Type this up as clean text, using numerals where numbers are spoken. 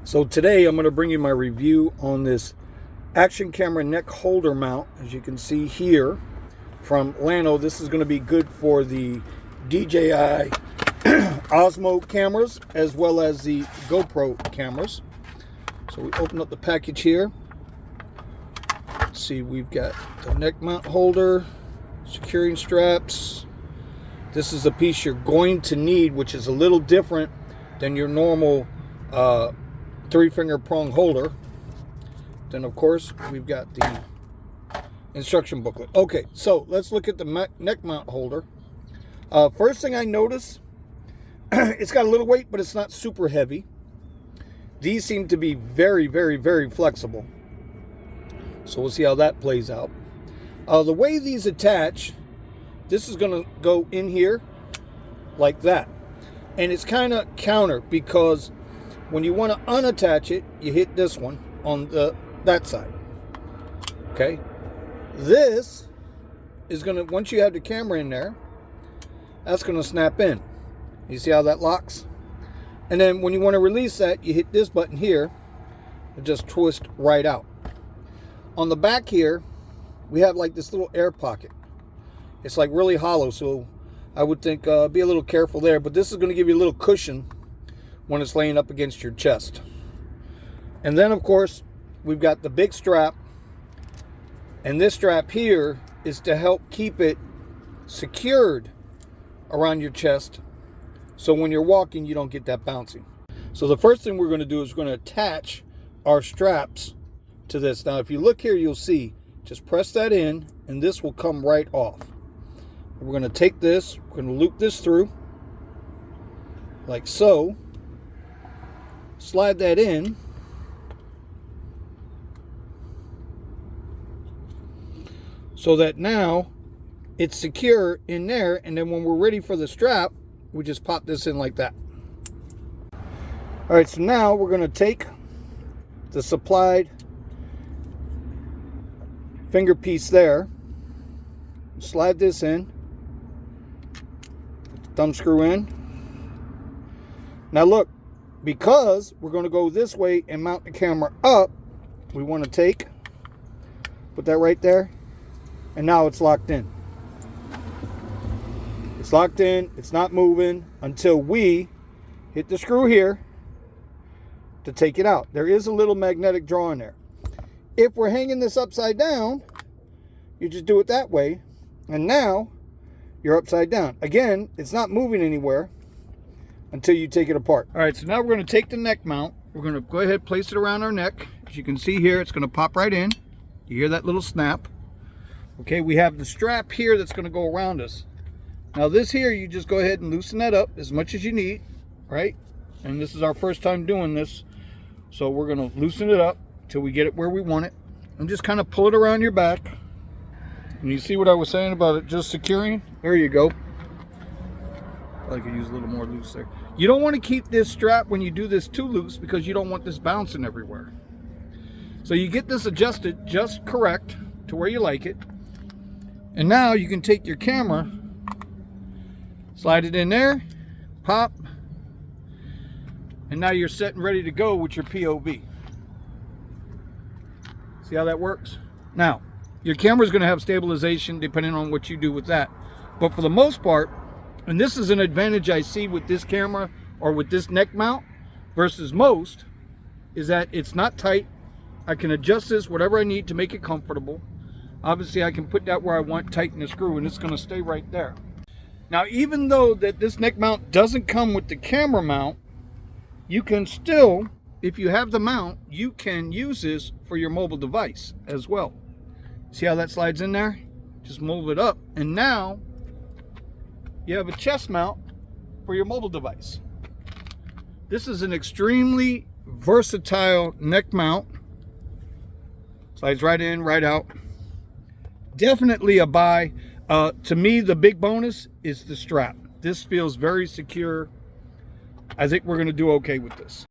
So today I'm going to bring you my review on this action camera neck holder mount. As you can see here from llano, this is going to be good for the DJI Osmo cameras as well as the Gopro cameras. So we open up the package here. Let's see, we've got the neck mount holder, securing straps. This is a piece you're going to need, which is a little different than your normal three-finger prong holder. Then of course we've got the instruction booklet. Okay, so let's look at the neck mount holder. First thing I notice, it's got a little weight, but it's not super heavy. These seem to be very, very, very flexible. So we'll see how that plays out. The way these attach, this is going to go in here like that. And it's kind of counter, because when you want to unattach it, you hit this one on that side. Okay. This is going to, once you have the camera in there, that's going to snap in. You see how that locks? And then when you want to release that, you hit this button here. It just twists right out. On the back here, we have like this little air pocket. It's like really hollow, so I would think be a little careful there. But this is going to give you a little cushion when it's laying up against your chest. And then of course we've got the big strap, and this strap here is to help keep it secured around your chest, so when you're walking you don't get that bouncing. So the first thing we're going to do is we're going to attach our straps to this. Now if you look here, you'll see, just press that in and this will come right off. We're going to take this, we're going to loop this through like so, slide that in, so that now it's secure in there, and then when we're ready for the strap, we just pop this in like that. All right, so now we're going to take the supplied finger piece there, slide this in, put the thumb screw in. Now look, because we're going to go this way and mount the camera up, we want to put that right there, and now it's locked in. It's locked in, it's not moving until we hit the screw here to take it out. There is a little magnetic draw in there. If we're hanging this upside down, you just do it that way, and now you're upside down. Again, it's not moving anywhere until you take it apart. All right, so now we're going to take the neck mount. We're going to go ahead and place it around our neck. As you can see here, it's going to pop right in. You hear that little snap. Okay, we have the strap here that's going to go around us. Now this here, you just go ahead and loosen that up as much as you need, right? And this is our first time doing this, so we're going to loosen it up till we get it where we want it, and just kind of pull it around your back. And you see what I was saying about it just securing? There you go. I could use a little more loose there. You don't want to keep this strap when you do this too loose, because you don't want this bouncing everywhere. So you get this adjusted just correct to where you like it. And now you can take your camera, slide it in there, pop, and now you're set and ready to go with your POV. See how that works? Now, your camera's going to have stabilization depending on what you do with that. But for the most part, and this is an advantage I see with this camera or with this neck mount versus most, is that it's not tight. I can adjust this whatever I need to make it comfortable. Obviously I can put that where I want, tighten the screw, and it's going to stay right there. Now even though that this neck mount doesn't come with the camera mount, you can still, if you have the mount, you can use this for your mobile device as well. See how that slides in there? Just move it up, and now you have a chest mount for your mobile device. This is an extremely versatile neck mount. Slides right in, right out. Definitely a buy. To me, the big bonus is the strap. This feels very secure. I think we're going to do okay with this.